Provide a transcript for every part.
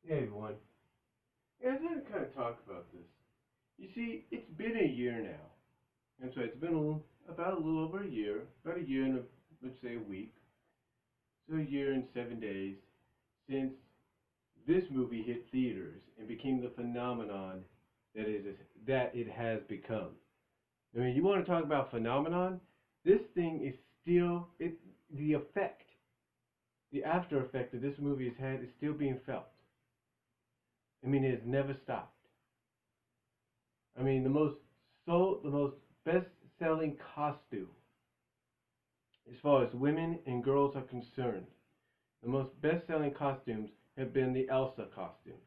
Hey everyone. Yeah, I wanted to kind of talk about this. You see, it's been a year now. And so it's been about a little over a year, about a year and let's say a week, so a year and 7 days since this movie hit theaters and became the phenomenon that it has become. I mean, you want to talk about phenomenon? This thing is still the effect, the after effect that this movie has had is still being felt. I mean, it has never stopped. I mean, the most best-selling costume, as far as women and girls are concerned, the most best-selling costumes have been the Elsa costumes,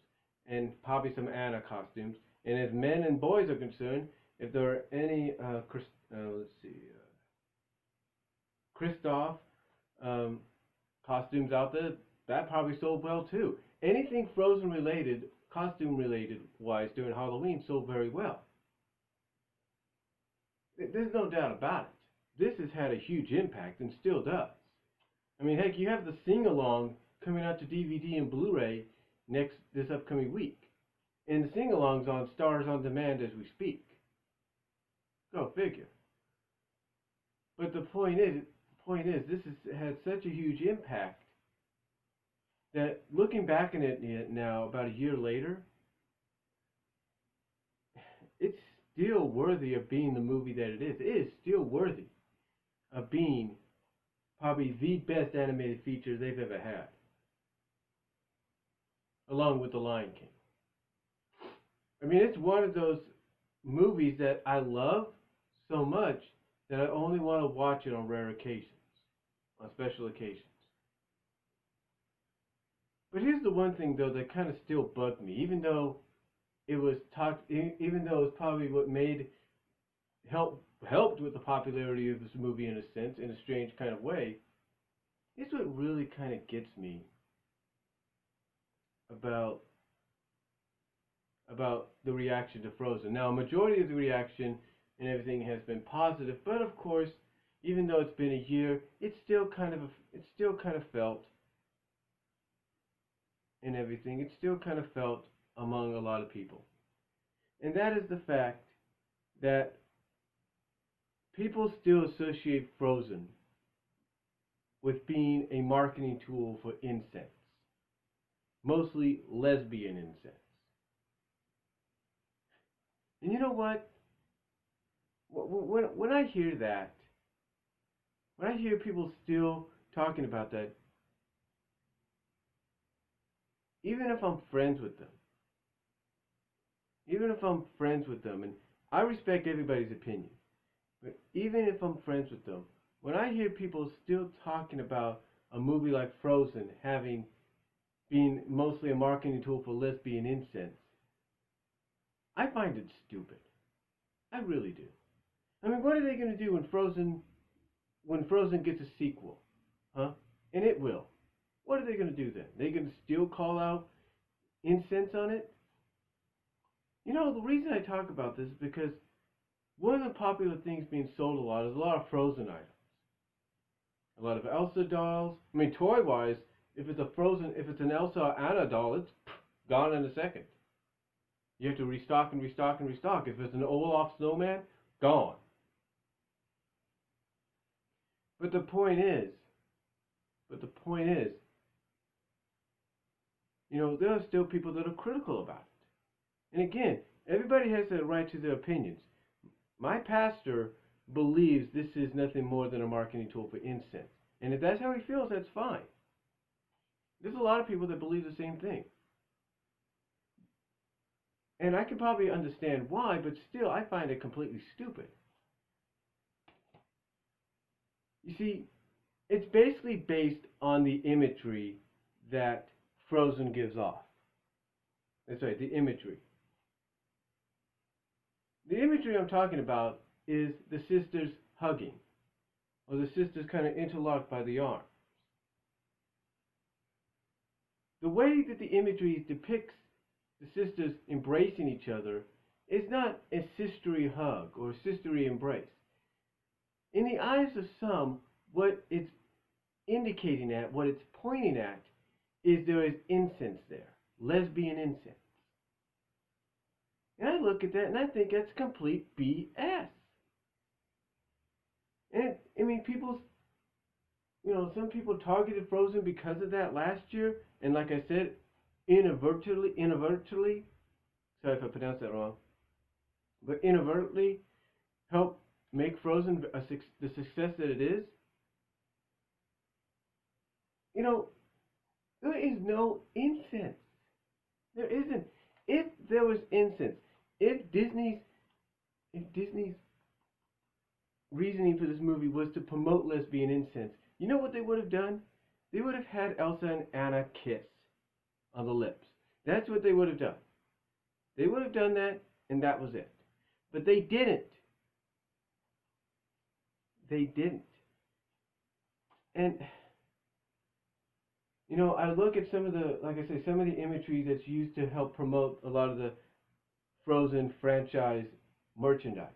and probably some Anna costumes. And as men and boys are concerned, if there are any, let's see, Kristoff um, costumes out there, that probably sold well too. Anything Frozen related, costume related wise during Halloween sold very well. There's no doubt about it. This has had a huge impact and still does. I mean, heck, you have the sing along coming out to DVD and Blu-ray this upcoming week, and the sing along's on Stars on Demand as we speak. Go figure. But the point is, this has had such a huge impact that looking back on it now, about a year later, it's still worthy of being the movie that it is. It is still worthy of being probably the best animated feature they've ever had, along with The Lion King. I mean, it's one of those movies that I love so much that I only want to watch it on rare occasions, on special occasions. But here's the one thing though that kind of still bugged me, even though it was probably what helped with the popularity of this movie in a sense, in a strange kind of way. It's what really kind of gets me about the reaction to Frozen. Now, a majority of the reaction and everything has been positive, but of course, even though it's been a year, it's still kind of felt and everything. It's still kind of felt among a lot of people, and that is the fact that people still associate Frozen with being a marketing tool for incest, mostly lesbian incest. And you know what? When I hear that, when I hear people still talking about that, even if I'm friends with them, and I respect everybody's opinion, but even if I'm friends with them, when I hear people still talking about a movie like Frozen having been mostly a marketing tool for lesbian incest, I find it stupid. I really do. I mean, what are they going to do when Frozen gets a sequel, huh? And it will. What are they going to do then? They going to still call out incense on it? You know, the reason I talk about this is because one of the popular things being sold a lot is a lot of Frozen items. A lot of Elsa dolls. I mean, toy-wise, if it's an Elsa or Anna doll, it's gone in a second. You have to restock and restock and restock. If it's an Olaf snowman, gone. But the point is, but the point is, there are still people that are critical about it. And again, everybody has the right to their opinions. My pastor believes this is nothing more than a marketing tool for incense. And if that's how he feels, that's fine. There's a lot of people that believe the same thing. And I can probably understand why, but still, I find it completely stupid. You see, it's basically based on the imagery that Frozen gives off. That's right, the imagery. The imagery I'm talking about is the sisters hugging, or the sisters kind of interlocked by the arm. The way that the imagery depicts the sisters embracing each other is not a sisterly hug or a sisterly embrace. In the eyes of some, what it's indicating at, what it's pointing at, is there is incense there. lesbian incest. And I look at that and I think that's complete BS. And I mean, some people targeted Frozen because of that last year, and like I said, inadvertently, sorry if I pronounced that wrong, but inadvertently helped make Frozen the success that it is. You know, there is no incense. There isn't. If there was incense, if Disney's reasoning for this movie was to promote lesbian incense, you know what they would have done? They would have had Elsa and Anna kiss on the lips. That's what they would have done. They would have done that, and that was it. But they didn't. They didn't. And I look at some of the, like I say, some of the imagery that's used to help promote a lot of the Frozen franchise merchandise.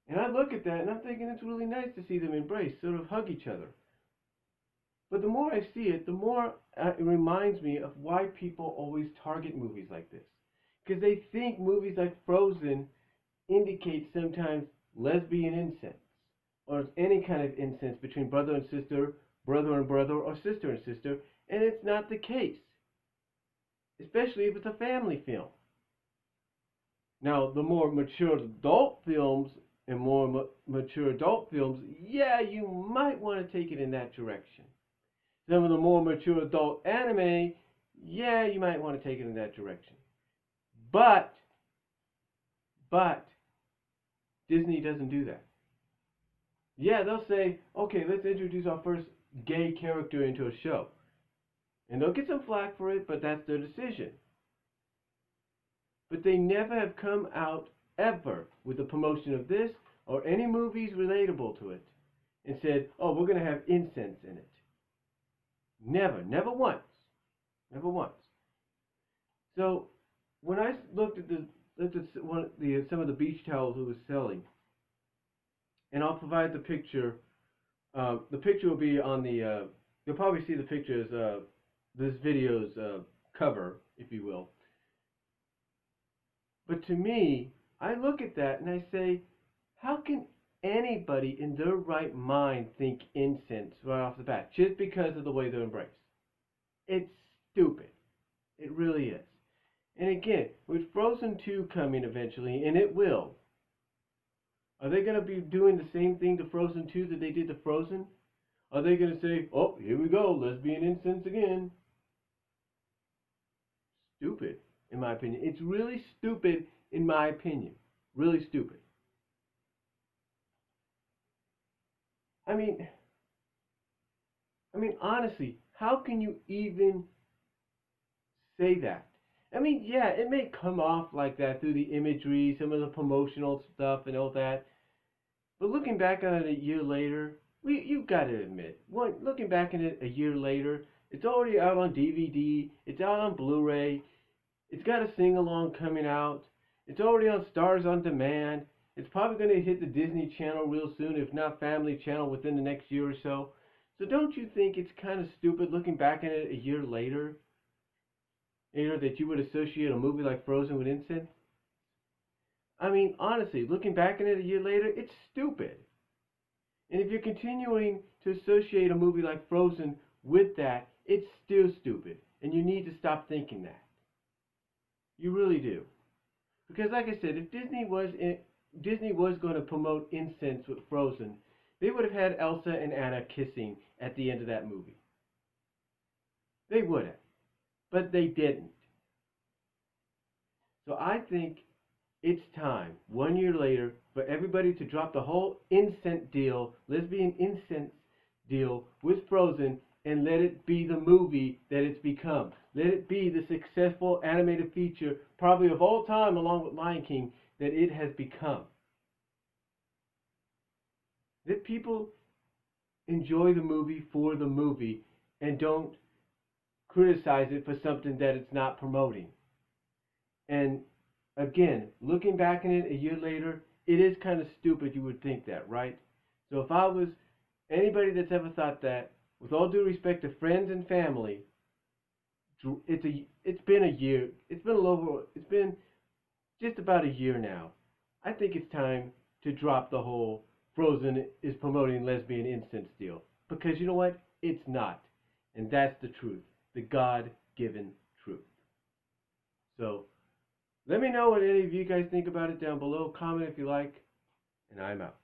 And I look at that and I'm thinking it's really nice to see them embrace, sort of hug each other. But the more I see it, the more it reminds me of why people always target movies like this. Because they think movies like Frozen indicate sometimes lesbian incest, or any kind of incest between brother and sister, brother and brother, or sister and sister, and it's not the case. Especially if it's a family film. Now, the more mature adult films and more mature adult films, yeah, you might want to take it in that direction. Some of the more mature adult anime, yeah, you might want to take it in that direction. But Disney doesn't do that. Yeah, they'll say, okay, let's introduce our first gay character into a show. And they'll get some flack for it, but that's their decision. But they never have come out ever with the promotion of this or any movies relatable to it and said, oh, we're going to have incense in it. Never once. Never once. So when I looked at some of the beach towels it was selling, and I'll provide the picture. The picture will be on the. You'll probably see the picture as this video's cover, if you will. But to me, I look at that and I say, how can anybody in their right mind think incense right off the bat just because of the way they're embraced? It's stupid. It really is. And again, with Frozen 2 coming eventually, and it will, are they going to be doing the same thing to Frozen 2 that they did to Frozen? Are they going to say, oh, here we go, lesbian incense again? Stupid, in my opinion. It's really stupid, in my opinion. Really stupid. I mean, honestly, how can you even say that? I mean, yeah, it may come off like that through the imagery, some of the promotional stuff and all that. But looking back on it a year later, you've got to admit, looking back on it a year later, it's already out on DVD, it's out on Blu-ray, it's got a sing-along coming out, it's already on Stars on Demand, it's probably going to hit the Disney Channel real soon, if not Family Channel within the next year or so. So don't you think it's kind of stupid looking back on it a year later, that you would associate a movie like Frozen with incest? I mean, honestly, looking back on it a year later, it's stupid. And if you're continuing to associate a movie like Frozen with that, it's still stupid. And you need to stop thinking that. You really do. Because like I said, if Disney was going to promote incense with Frozen, they would have had Elsa and Anna kissing at the end of that movie. They would have. But they didn't. So I think it's time, 1 year later, for everybody to drop the whole lesbian incense deal with Frozen, and let it be the movie that it's become. Let it be the successful animated feature, probably of all time, along with Lion King, that it has become. Let people enjoy the movie for the movie, and don't criticize it for something that it's not promoting. And again, looking back on it a year later, it is kind of stupid you would think that, right? So if I was anybody that's ever thought that, with all due respect to friends and family, It's been a year. It's been a little over. It's been just about a year now. I think it's time to drop the whole Frozen is promoting lesbian incense deal, because you know what? It's not, and that's the truth, the God-given truth. So let me know what any of you guys think about it down below. Comment if you like, and I'm out.